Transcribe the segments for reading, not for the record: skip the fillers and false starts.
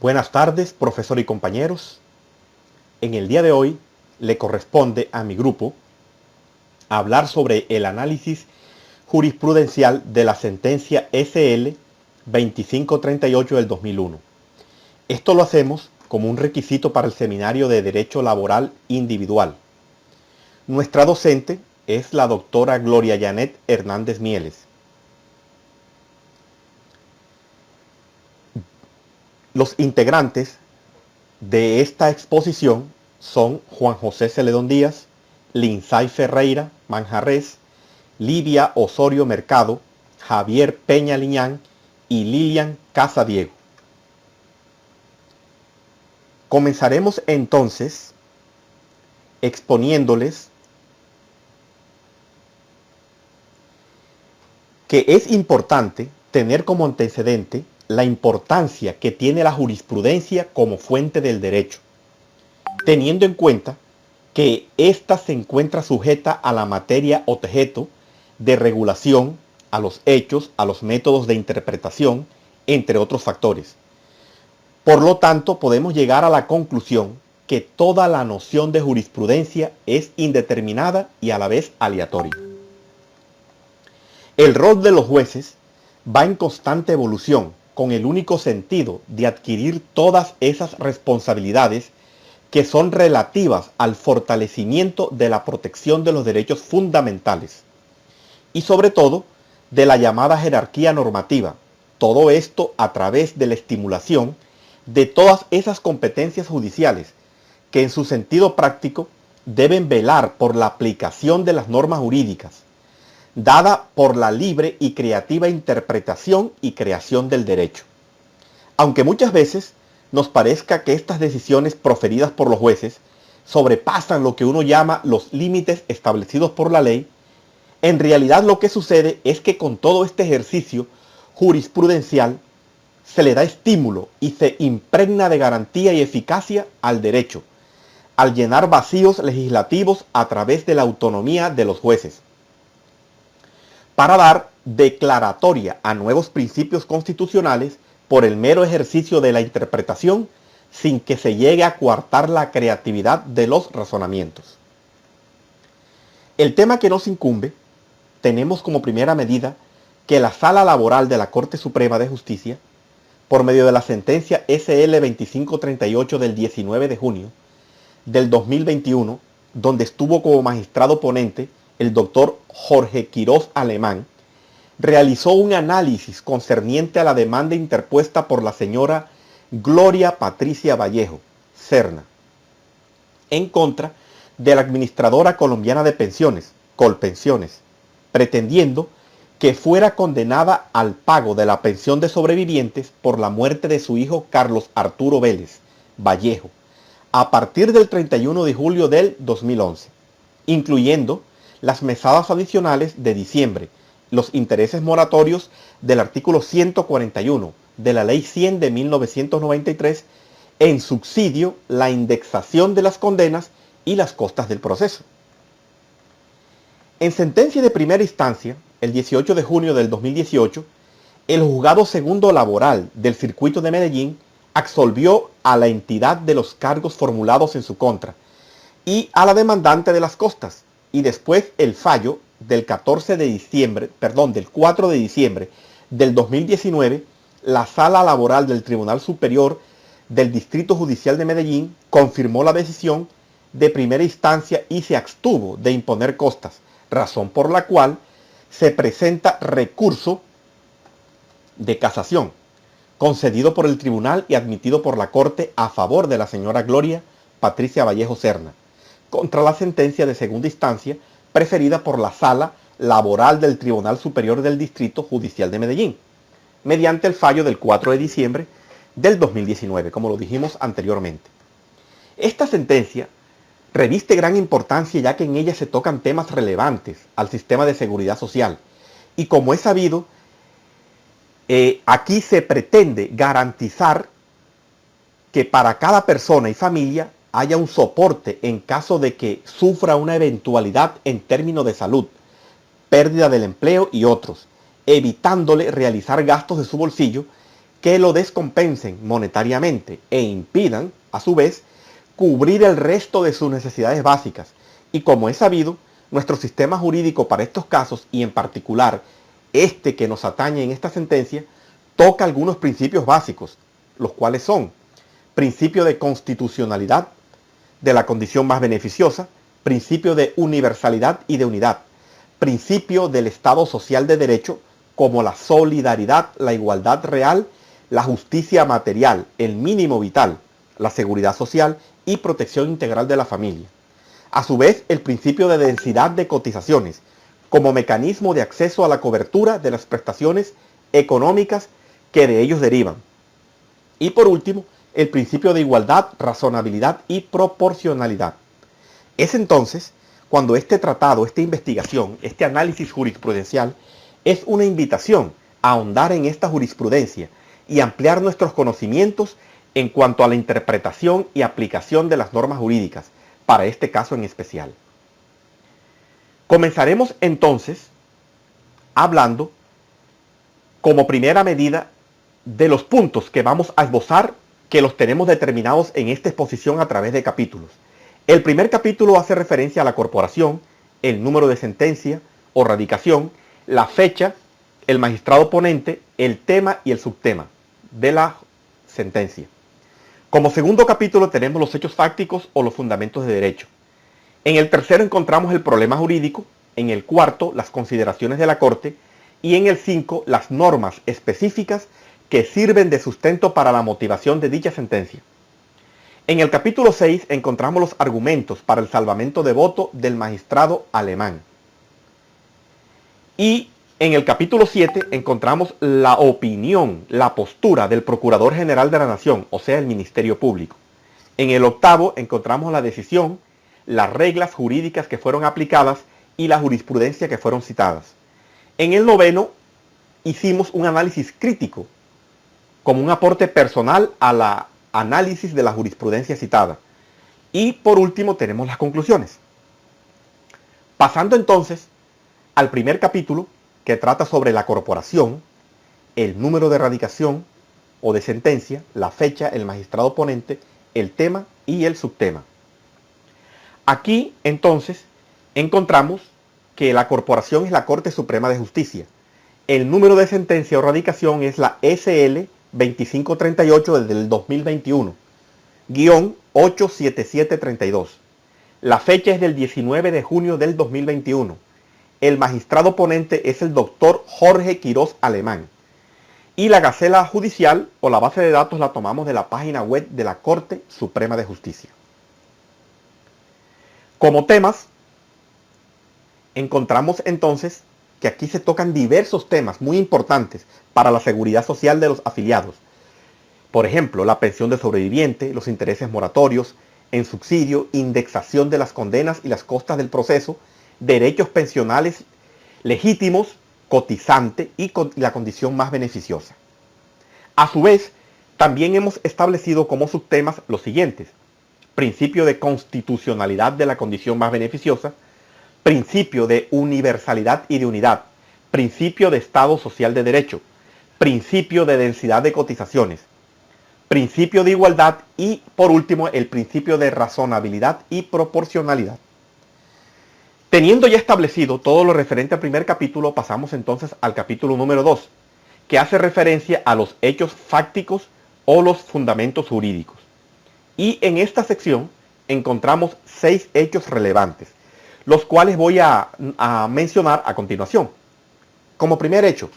Buenas tardes, profesor y compañeros. En el día de hoy le corresponde a mi grupo hablar sobre el análisis jurisprudencial de la sentencia SL 2538 del 2001. Esto lo hacemos como un requisito para el seminario de Derecho Laboral Individual. Nuestra docente es la doctora Gloria Janet Hernández Mieles. Los integrantes de esta exposición son Juan José Celedón Díaz, Lindsay Ferreira Manjarres, Lidia Osorio Mercado, Javier Peña Liñán y Lilian Casadiego. Comenzaremos entonces exponiéndoles que es importante tener como antecedente la importancia que tiene la jurisprudencia como fuente del derecho, teniendo en cuenta que ésta se encuentra sujeta a la materia objeto de regulación, a los hechos, a los métodos de interpretación, entre otros factores. Por lo tanto, podemos llegar a la conclusión que toda la noción de jurisprudencia es indeterminada y a la vez aleatoria. El rol de los jueces va en constante evolución, con el único sentido de adquirir todas esas responsabilidades que son relativas al fortalecimiento de la protección de los derechos fundamentales y sobre todo de la llamada jerarquía normativa, todo esto a través de la estimulación de todas esas competencias judiciales que en su sentido práctico deben velar por la aplicación de las normas jurídicas, dada por la libre y creativa interpretación y creación del derecho. Aunque muchas veces nos parezca que estas decisiones proferidas por los jueces sobrepasan lo que uno llama los límites establecidos por la ley, en realidad lo que sucede es que con todo este ejercicio jurisprudencial se le da estímulo y se impregna de garantía y eficacia al derecho, al llenar vacíos legislativos a través de la autonomía de los jueces, para dar declaratoria a nuevos principios constitucionales por el mero ejercicio de la interpretación sin que se llegue a coartar la creatividad de los razonamientos. El tema que nos incumbe, tenemos como primera medida que la Sala Laboral de la Corte Suprema de Justicia, por medio de la sentencia SL 2538 del 19 de junio del 2021, donde estuvo como magistrado ponente el doctor Jorge Quirós Alemán, realizó un análisis concerniente a la demanda interpuesta por la señora Gloria Patricia Vallejo Serna en contra de la Administradora Colombiana de Pensiones, Colpensiones, pretendiendo que fuera condenada al pago de la pensión de sobrevivientes por la muerte de su hijo Carlos Arturo Vélez Vallejo a partir del 31 de julio del 2011, incluyendo las mesadas adicionales de diciembre, los intereses moratorios del artículo 141 de la Ley 100 de 1993, en subsidio la indexación de las condenas y las costas del proceso. En sentencia de primera instancia, el 18 de junio del 2018, el Juzgado Segundo Laboral del Circuito de Medellín absolvió a la entidad de los cargos formulados en su contra y a la demandante de las costas, y después el fallo del 4 de diciembre del 2019, la Sala Laboral del Tribunal Superior del Distrito Judicial de Medellín confirmó la decisión de primera instancia y se abstuvo de imponer costas, razón por la cual se presenta recurso de casación, concedido por el tribunal y admitido por la Corte a favor de la señora Gloria Patricia Vallejo Serna, contra la sentencia de segunda instancia preferida por la Sala Laboral del Tribunal Superior del Distrito Judicial de Medellín, mediante el fallo del 4 de diciembre del 2019, como lo dijimos anteriormente. Esta sentencia reviste gran importancia ya que en ella se tocan temas relevantes al sistema de seguridad social y, como es sabido, aquí se pretende garantizar que para cada persona y familia haya un soporte en caso de que sufra una eventualidad en términos de salud, pérdida del empleo y otros, evitándole realizar gastos de su bolsillo que lo descompensen monetariamente e impidan, a su vez, cubrir el resto de sus necesidades básicas. Y como es sabido, nuestro sistema jurídico para estos casos, y en particular este que nos atañe en esta sentencia, toca algunos principios básicos, los cuales son principio de constitucionalidad de la condición más beneficiosa, principio de universalidad y de unidad, principio del Estado social de derecho, como la solidaridad, la igualdad real, la justicia material, el mínimo vital, la seguridad social y protección integral de la familia. A su vez, el principio de densidad de cotizaciones, como mecanismo de acceso a la cobertura de las prestaciones económicas que de ellos derivan. Y por último, el principio de igualdad, razonabilidad y proporcionalidad. Es entonces cuando este tratado, esta investigación, este análisis jurisprudencial es una invitación a ahondar en esta jurisprudencia y ampliar nuestros conocimientos en cuanto a la interpretación y aplicación de las normas jurídicas, para este caso en especial. Comenzaremos entonces hablando como primera medida de los puntos que vamos a esbozar, que los tenemos determinados en esta exposición a través de capítulos. El primer capítulo hace referencia a la corporación, el número de sentencia o radicación, la fecha, el magistrado ponente, el tema y el subtema de la sentencia. Como segundo capítulo tenemos los hechos fácticos o los fundamentos de derecho. En el tercero encontramos el problema jurídico, en el cuarto las consideraciones de la Corte y en el 5 las normas específicas que sirven de sustento para la motivación de dicha sentencia. En el capítulo 6 encontramos los argumentos para el salvamento de voto del magistrado alemán. Y en el capítulo 7 encontramos la opinión, la postura del Procurador General de la Nación, o sea, el Ministerio Público. En el octavo encontramos la decisión, las reglas jurídicas que fueron aplicadas y la jurisprudencia que fueron citadas. En el noveno hicimos un análisis crítico como un aporte personal a la análisis de la jurisprudencia citada. Y por último tenemos las conclusiones. Pasando entonces al primer capítulo, que trata sobre la corporación, el número de radicación o de sentencia, la fecha, el magistrado ponente, el tema y el subtema. Aquí entonces encontramos que la corporación es la Corte Suprema de Justicia. El número de sentencia o radicación es la SL 2538 del 2021, guión 87732. La fecha es del 19 de junio del 2021. El magistrado ponente es el doctor Jorge Quirós Alemán. Y la gacela judicial o la base de datos la tomamos de la página web de la Corte Suprema de Justicia. Como temas, encontramos entonces que aquí se tocan diversos temas muy importantes para la seguridad social de los afiliados. Por ejemplo, la pensión de sobreviviente, los intereses moratorios, en subsidio, indexación de las condenas y las costas del proceso, derechos pensionales legítimos, cotizante y la condición más beneficiosa. A su vez, también hemos establecido como subtemas los siguientes: principio de constitucionalidad de la condición más beneficiosa, principio de universalidad y de unidad, principio de Estado social de derecho, principio de densidad de cotizaciones, principio de igualdad y, por último, el principio de razonabilidad y proporcionalidad. Teniendo ya establecido todo lo referente al primer capítulo, pasamos entonces al capítulo número 2, que hace referencia a los hechos fácticos o los fundamentos jurídicos. Y en esta sección encontramos 6 hechos relevantes, los cuales voy a mencionar a continuación. Como primer hecho,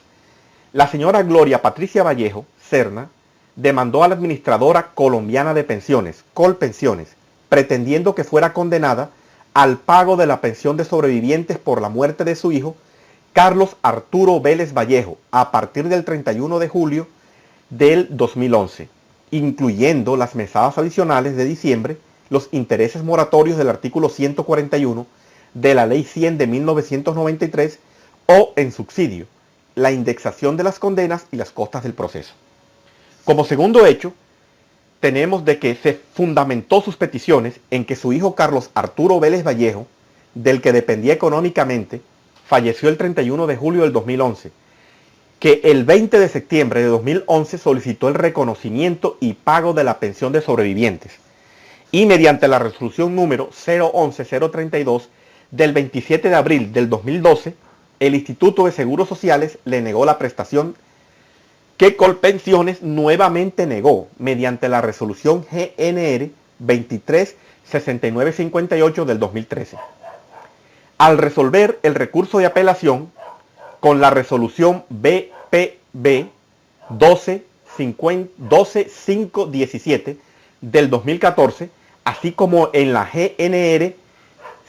la señora Gloria Patricia Vallejo Serna demandó a la Administradora Colombiana de Pensiones, Colpensiones, pretendiendo que fuera condenada al pago de la pensión de sobrevivientes por la muerte de su hijo, Carlos Arturo Vélez Vallejo, a partir del 31 de julio del 2011, incluyendo las mesadas adicionales de diciembre, los intereses moratorios del artículo 141 de la Ley 100 de 1993 o, en subsidio, la indexación de las condenas y las costas del proceso. Como segundo hecho, tenemos de que se fundamentó sus peticiones en que su hijo Carlos Arturo Vélez Vallejo, del que dependía económicamente, falleció el 31 de julio del 2011 que el 20 de septiembre de 2011 solicitó el reconocimiento y pago de la pensión de sobrevivientes y mediante la resolución número 011-032 del 27 de abril del 2012, el Instituto de Seguros Sociales le negó la prestación que Colpensiones nuevamente negó mediante la resolución GNR 236958 del 2013. Al resolver el recurso de apelación con la resolución BPB 12517 del 2014, así como en la GNR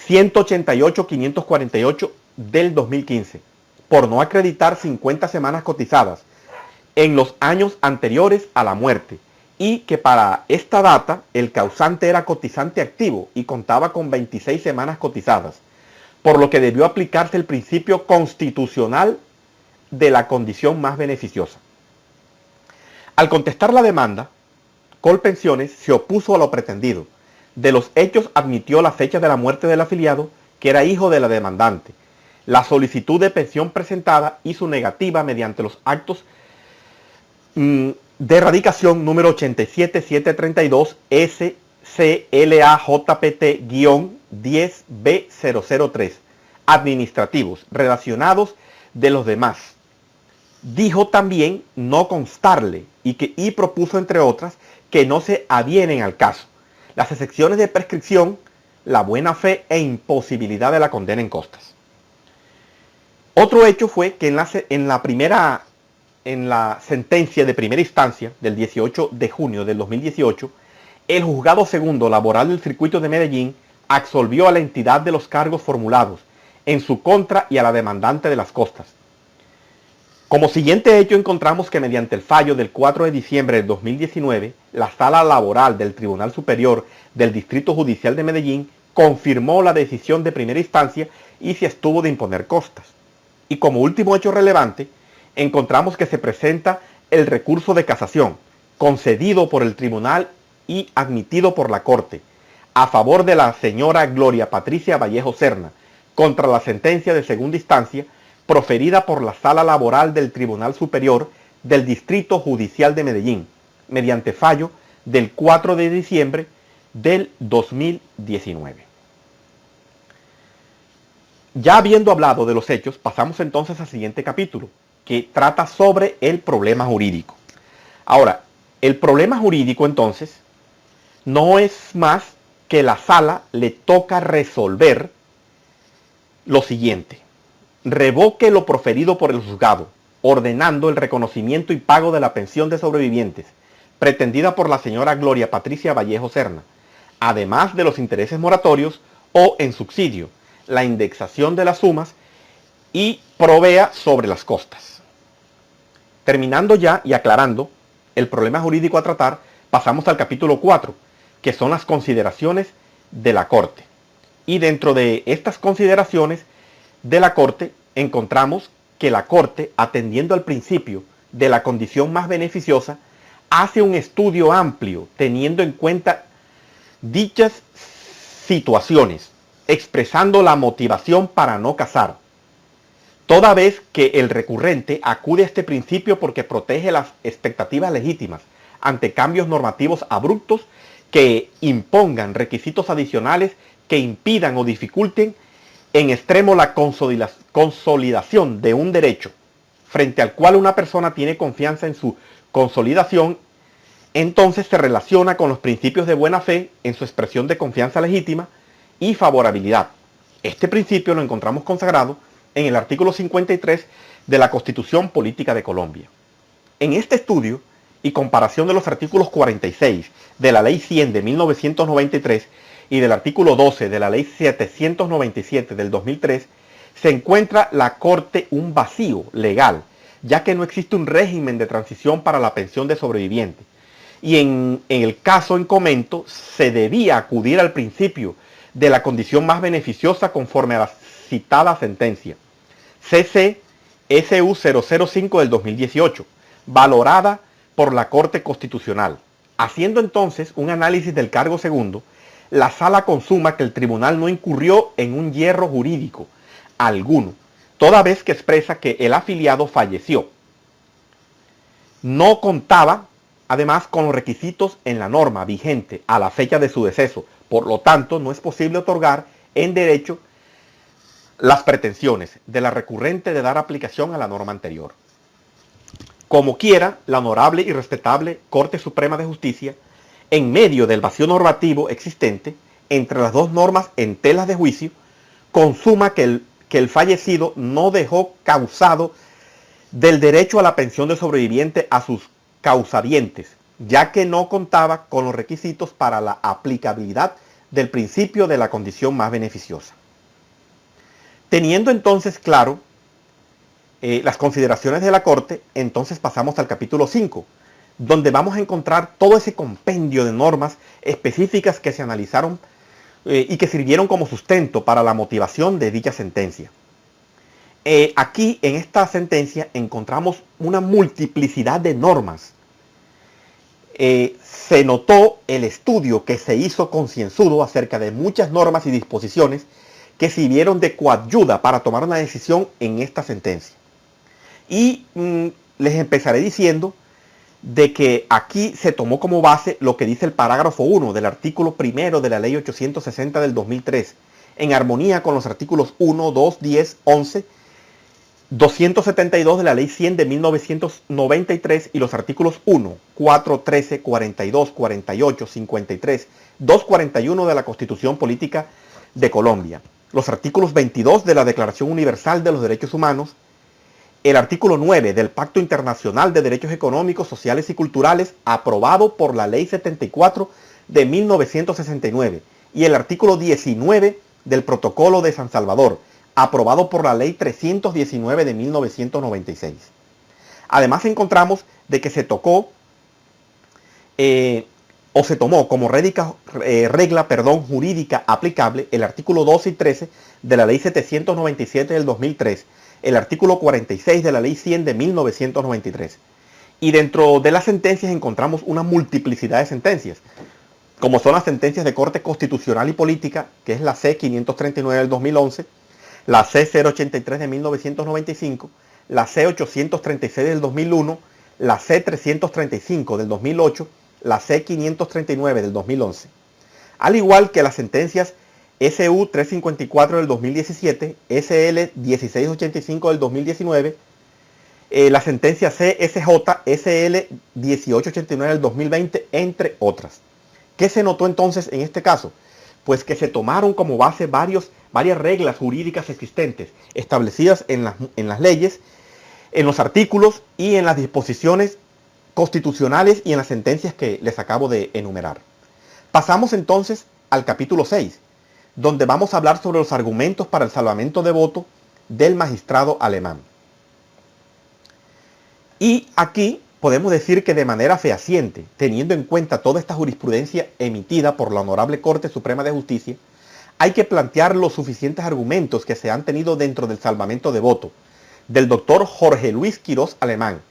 188548 del 2015, por no acreditar 50 semanas cotizadas en los años anteriores a la muerte, y que para esta data el causante era cotizante activo y contaba con 26 semanas cotizadas, por lo que debió aplicarse el principio constitucional de la condición más beneficiosa. Al contestar la demanda, Colpensiones se opuso a lo pretendido. De los hechos admitió la fecha de la muerte del afiliado, que era hijo de la demandante, la solicitud de pensión presentada y su negativa mediante los actos de erradicación número 87732 SCLAJPT-10B003, administrativos relacionados de los demás. Dijo también no constarle y propuso, entre otras, que no se adhieren al caso las excepciones de prescripción, la buena fe e imposibilidad de la condena en costas. Otro hecho fue que en la sentencia de primera instancia del 18 de junio del 2018, el Juzgado Segundo Laboral del Circuito de Medellín absolvió a la entidad de los cargos formulados en su contra y a la demandante de las costas. Como siguiente hecho, encontramos que mediante el fallo del 4 de diciembre del 2019, la Sala Laboral del Tribunal Superior del Distrito Judicial de Medellín confirmó la decisión de primera instancia y se abstuvo de imponer costas. Y como último hecho relevante, encontramos que se presenta el recurso de casación, concedido por el tribunal y admitido por la Corte, a favor de la señora Gloria Patricia Vallejo Serna, contra la sentencia de segunda instancia proferida por la Sala Laboral del Tribunal Superior del Distrito Judicial de Medellín, mediante fallo del 4 de diciembre del 2019. Ya habiendo hablado de los hechos, pasamos entonces al siguiente capítulo, que trata sobre el problema jurídico. Ahora, el problema jurídico entonces no es más que la sala le toca resolver lo siguiente: revoque lo proferido por el juzgado, ordenando el reconocimiento y pago de la pensión de sobrevivientes, pretendida por la señora Gloria Patricia Vallejo Serna, además de los intereses moratorios o en subsidio, la indexación de las sumas y provea sobre las costas. Terminando ya y aclarando el problema jurídico a tratar, pasamos al capítulo 4, que son las consideraciones de la Corte. Y dentro de estas consideraciones de la Corte encontramos que la Corte, atendiendo al principio de la condición más beneficiosa, hace un estudio amplio teniendo en cuenta dichas situaciones, expresando la motivación para no casar, toda vez que el recurrente acude a este principio porque protege las expectativas legítimas ante cambios normativos abruptos que impongan requisitos adicionales que impidan o dificulten en extremo la consolidación de un derecho frente al cual una persona tiene confianza en su consolidación. Entonces se relaciona con los principios de buena fe en su expresión de confianza legítima y favorabilidad. Este principio lo encontramos consagrado en el artículo 53 de la Constitución Política de Colombia. En este estudio y comparación de los artículos 46 de la Ley 100 de 1993 y del artículo 12 de la Ley 797 del 2003, se encuentra la Corte un vacío legal, ya que no existe un régimen de transición para la pensión de sobreviviente. Y en el caso en comento, se debía acudir al principio de la condición más beneficiosa conforme a la citada sentencia CC-SU 005 del 2018, valorada por la Corte Constitucional. Haciendo entonces un análisis del cargo segundo, la sala consuma que el tribunal no incurrió en un yerro jurídico alguno, toda vez que expresa que el afiliado falleció, no contaba además con los requisitos en la norma vigente a la fecha de su deceso. Por lo tanto, no es posible otorgar en derecho las pretensiones de la recurrente de dar aplicación a la norma anterior. Como quiera, la honorable y respetable Corte Suprema de Justicia, en medio del vacío normativo existente entre las dos normas en telas de juicio, consuma que el fallecido no dejó causado del derecho a la pensión de sobreviviente a sus causavientes, ya que no contaba con los requisitos para la aplicabilidad del principio de la condición más beneficiosa. Teniendo entonces claro las consideraciones de la Corte, entonces pasamos al capítulo 5, donde vamos a encontrar todo ese compendio de normas específicas que se analizaron y que sirvieron como sustento para la motivación de dicha sentencia. Aquí en esta sentencia encontramos una multiplicidad de normas. Se notó el estudio que se hizo concienzudo acerca de muchas normas y disposiciones que sirvieron de coayuda para tomar una decisión en esta sentencia. Y les empezaré diciendo de que aquí se tomó como base lo que dice el parágrafo 1 del artículo 1 de la ley 860 del 2003, en armonía con los artículos 1, 2, 10, 11, 272 de la ley 100 de 1993 y los artículos 1, 4, 13, 42, 48, 53, 241 de la Constitución Política de Colombia, los artículos 22 de la Declaración Universal de los Derechos Humanos, el artículo 9 del Pacto Internacional de Derechos Económicos, Sociales y Culturales, aprobado por la Ley 74 de 1969, y el artículo 19 del Protocolo de San Salvador, aprobado por la Ley 319 de 1996. Además encontramos de que se tocó o se tomó como regla jurídica aplicable el artículo 12 y 13 de la Ley 797 del 2003, el artículo 46 de la Ley 100 de 1993. Y dentro de las sentencias encontramos una multiplicidad de sentencias, como son las sentencias de Corte Constitucional y Política, que es la C-539 del 2011, la C-083 de 1995, la C-836 del 2001, la C-335 del 2008, la C-539 del 2011. Al igual que las sentencias SU-354 del 2017, SL-1685 del 2019, la sentencia CSJ, SL-1889 del 2020, entre otras. ¿Qué se notó entonces en este caso? Pues que se tomaron como base varias reglas jurídicas existentes, establecidas en las leyes, en los artículos y en las disposiciones constitucionales y en las sentencias que les acabo de enumerar. Pasamos entonces al capítulo 6, donde vamos a hablar sobre los argumentos para el salvamento de voto del magistrado alemán. Y aquí podemos decir que de manera fehaciente, teniendo en cuenta toda esta jurisprudencia emitida por la Honorable Corte Suprema de Justicia, hay que plantear los suficientes argumentos que se han tenido dentro del salvamento de voto del doctor Jorge Luis Quirós Alemán,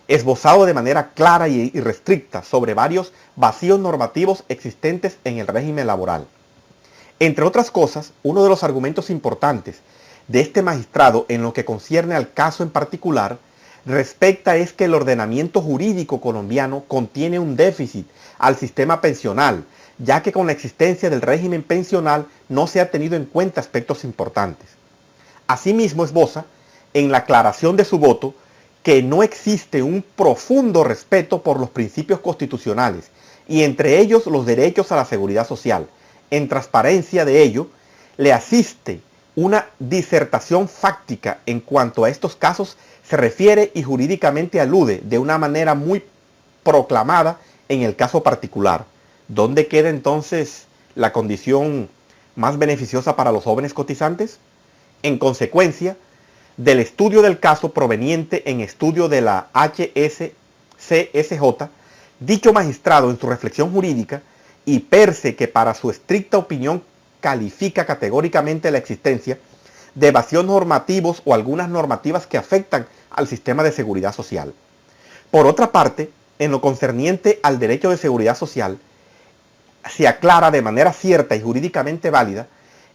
esbozado de manera clara y restricta sobre varios vacíos normativos existentes en el régimen laboral. Entre otras cosas, uno de los argumentos importantes de este magistrado en lo que concierne al caso en particular respecta es que el ordenamiento jurídico colombiano contiene un déficit al sistema pensional, ya que con la existencia del régimen pensional no se ha tenido en cuenta aspectos importantes. Asimismo esboza, en la aclaración de su voto, que no existe un profundo respeto por los principios constitucionales y entre ellos los derechos a la seguridad social. En transparencia de ello, le asiste una disertación fáctica en cuanto a estos casos se refiere y jurídicamente alude de una manera muy proclamada en el caso particular. ¿Dónde queda entonces la condición más beneficiosa para los jóvenes cotizantes? En consecuencia del estudio del caso proveniente en estudio de la HSCSJ, dicho magistrado en su reflexión jurídica y perse que para su estricta opinión califica categóricamente la existencia de vacíos normativos o algunas normativas que afectan al sistema de seguridad social. Por otra parte, en lo concerniente al derecho de seguridad social, se aclara de manera cierta y jurídicamente válida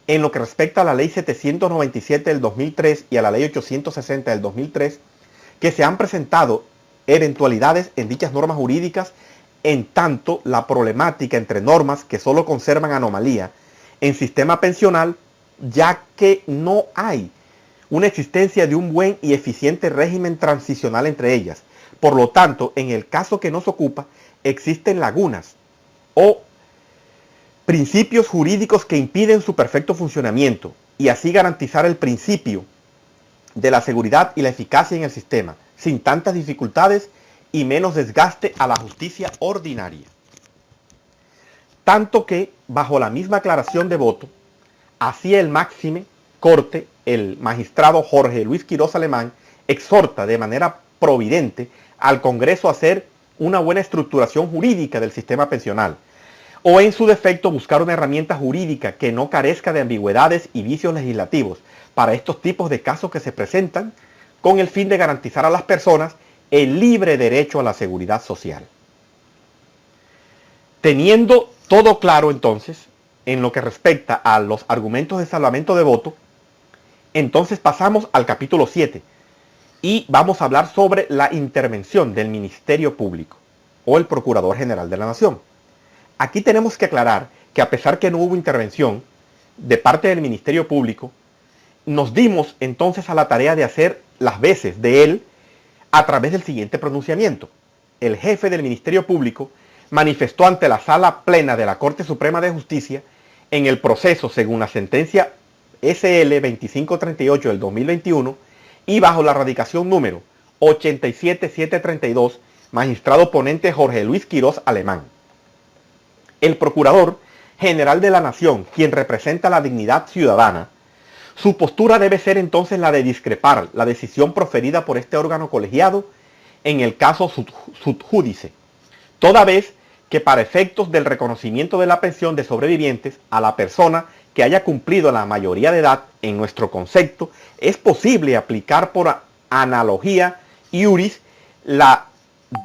en lo que respecta a la Ley 797 del 2003 y a la Ley 860 del 2003, que se han presentado eventualidades en dichas normas jurídicas, en tanto la problemática entre normas que solo conservan anomalía en sistema pensional, ya que no hay una existencia de un buen y eficiente régimen transicional entre ellas. Por lo tanto, en el caso que nos ocupa, existen lagunas o principios jurídicos que impiden su perfecto funcionamiento y así garantizar el principio de la seguridad y la eficacia en el sistema, sin tantas dificultades y menos desgaste a la justicia ordinaria. Tanto que, bajo la misma aclaración de voto, hacía el máxime corte, el magistrado Jorge Luis Quirós Alemán exhorta de manera providente al Congreso a hacer una buena estructuración jurídica del sistema pensional, o en su defecto buscar una herramienta jurídica que no carezca de ambigüedades y vicios legislativos para estos tipos de casos que se presentan, con el fin de garantizar a las personas el libre derecho a la seguridad social. Teniendo todo claro entonces, en lo que respecta a los argumentos de salvamento de voto, entonces pasamos al capítulo 7 y vamos a hablar sobre la intervención del Ministerio Público o el Procurador General de la Nación. Aquí tenemos que aclarar que a pesar que no hubo intervención de parte del Ministerio Público, nos dimos entonces a la tarea de hacer las veces de él a través del siguiente pronunciamiento. El jefe del Ministerio Público manifestó ante la Sala Plena de la Corte Suprema de Justicia en el proceso según la sentencia SL 2538 del 2021 y bajo la radicación número 87732, magistrado ponente Jorge Luis Quirós Alemán. El Procurador General de la Nación, quien representa la dignidad ciudadana, su postura debe ser entonces la de discrepar la decisión proferida por este órgano colegiado en el caso sub judice, toda vez que para efectos del reconocimiento de la pensión de sobrevivientes a la persona que haya cumplido la mayoría de edad, en nuestro concepto, es posible aplicar por analogía iuris la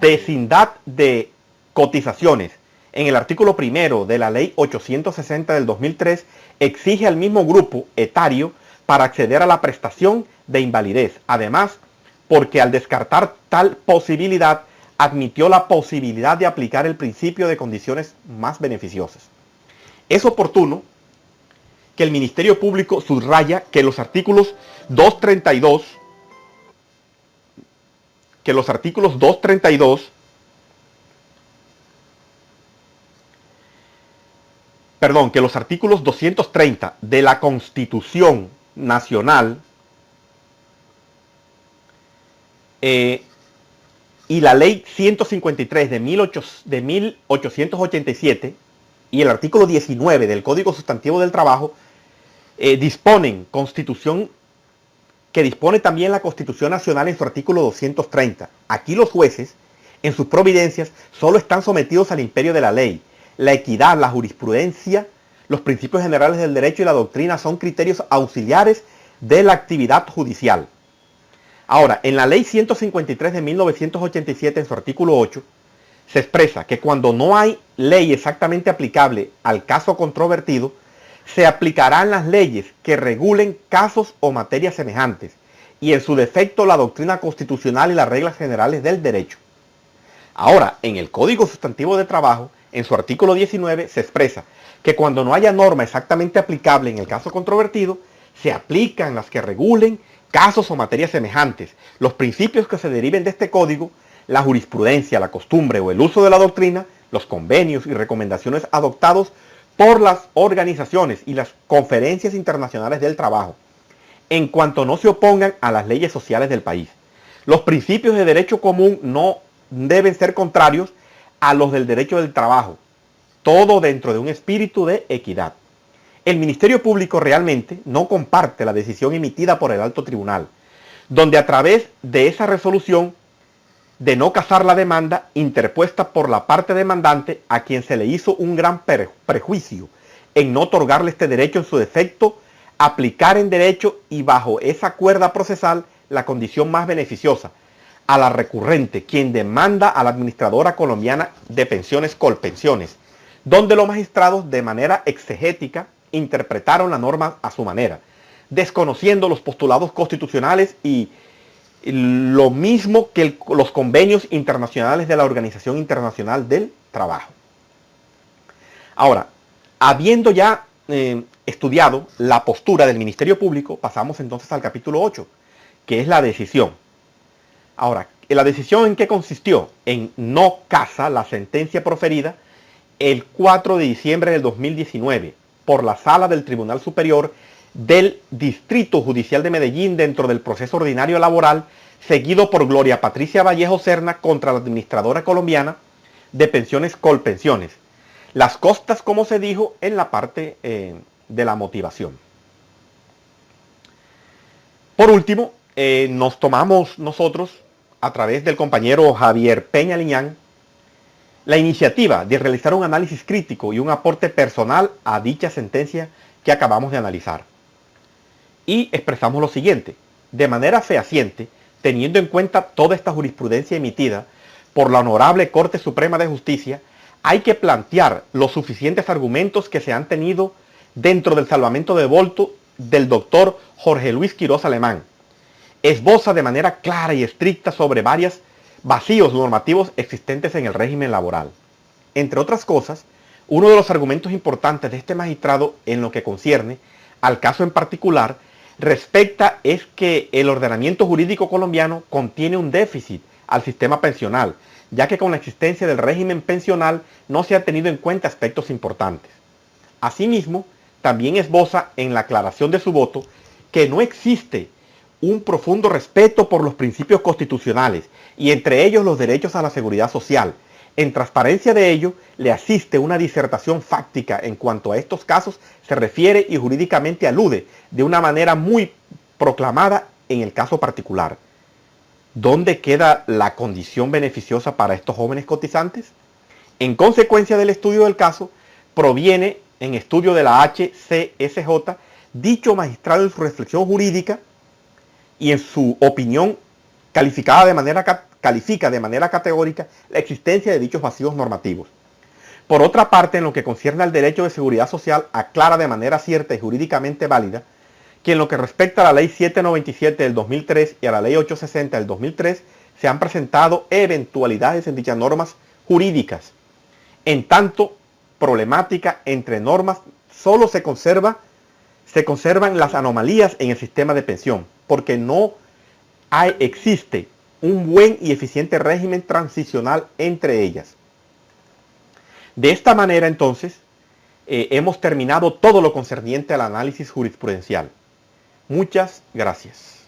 vecindad de cotizaciones. En el artículo primero de la Ley 860 del 2003 exige al mismo grupo etario para acceder a la prestación de invalidez. Además, porque al descartar tal posibilidad, admitió la posibilidad de aplicar el principio de condiciones más beneficiosas. Es oportuno que el Ministerio Público subraya que los artículos 232, que los 230 de la Constitución Nacional y la Ley 153 de 1887 y el artículo 19 del Código Sustantivo del Trabajo dispone también la Constitución Nacional en su artículo 230. Aquí los jueces, en sus providencias, solo están sometidos al imperio de la ley. La equidad, la jurisprudencia, los principios generales del derecho y la doctrina son criterios auxiliares de la actividad judicial. Ahora, en la Ley 153 de 1987, en su artículo 8, se expresa que cuando no hay ley exactamente aplicable al caso controvertido, se aplicarán las leyes que regulen casos o materias semejantes, y en su defecto la doctrina constitucional y las reglas generales del derecho. Ahora, en el Código Sustantivo de Trabajo, en su artículo 19, se expresa que cuando no haya norma exactamente aplicable en el caso controvertido, se aplican las que regulen casos o materias semejantes, los principios que se deriven de este código, la jurisprudencia, la costumbre o el uso de la doctrina, los convenios y recomendaciones adoptados por las organizaciones y las conferencias internacionales del trabajo, en cuanto no se opongan a las leyes sociales del país. Los principios de derecho común no deben ser contrarios a los del derecho del trabajo, todo dentro de un espíritu de equidad. El Ministerio Público realmente no comparte la decisión emitida por el Alto Tribunal, donde a través de esa resolución de no casar la demanda interpuesta por la parte demandante, a quien se le hizo un gran prejuicio en no otorgarle este derecho en su defecto, aplicar en derecho y bajo esa cuerda procesal la condición más beneficiosa a la recurrente, quien demanda a la Administradora Colombiana de Pensiones Colpensiones, donde los magistrados de manera exegética interpretaron la norma a su manera, desconociendo los postulados constitucionales y lo mismo que los convenios internacionales de la Organización Internacional del Trabajo. Ahora, habiendo ya estudiado la postura del Ministerio Público, pasamos entonces al capítulo 8, que es la decisión. Ahora, ¿la decisión en qué consistió? En no casa la sentencia proferida el 4 de diciembre del 2019 por la Sala del Tribunal Superior del Distrito Judicial de Medellín dentro del proceso ordinario laboral, seguido por Gloria Patricia Vallejo Serna contra la administradora colombiana de pensiones Colpensiones. Las costas, como se dijo en la parte de la motivación. Por último, nos tomamos nosotros, a través del compañero Javier Peña Liñán, la iniciativa de realizar un análisis crítico y un aporte personal a dicha sentencia que acabamos de analizar. Y expresamos lo siguiente: de manera fehaciente, teniendo en cuenta toda esta jurisprudencia emitida por la Honorable Corte Suprema de Justicia, hay que plantear los suficientes argumentos que se han tenido dentro del salvamento de volto del doctor Jorge Luis Quiroz Alemán. Esboza de manera clara y estricta sobre varios vacíos normativos existentes en el régimen laboral. Entre otras cosas, uno de los argumentos importantes de este magistrado en lo que concierne al caso en particular respecta es que el ordenamiento jurídico colombiano contiene un déficit al sistema pensional, ya que con la existencia del régimen pensional no se han tenido en cuenta aspectos importantes. Asimismo, también esboza en la aclaración de su voto que no existe un profundo respeto por los principios constitucionales y entre ellos los derechos a la seguridad social. En transparencia de ello, le asiste una disertación fáctica en cuanto a estos casos se refiere y jurídicamente alude de una manera muy proclamada en el caso particular. ¿Dónde queda la condición beneficiosa para estos jóvenes cotizantes? En consecuencia del estudio del caso, proviene en estudio de la HCSJ dicho magistrado en su reflexión jurídica y en su opinión califica de manera categórica la existencia de dichos vacíos normativos. Por otra parte, en lo que concierne al derecho de seguridad social, aclara de manera cierta y jurídicamente válida que en lo que respecta a la Ley 797 del 2003 y a la Ley 860 del 2003, se han presentado eventualidades en dichas normas jurídicas. En tanto, problemática entre normas solo se conservan las anomalías en el sistema de pensión, porque no existe un buen y eficiente régimen transicional entre ellas. De esta manera, entonces, hemos terminado todo lo concerniente al análisis jurisprudencial. Muchas gracias.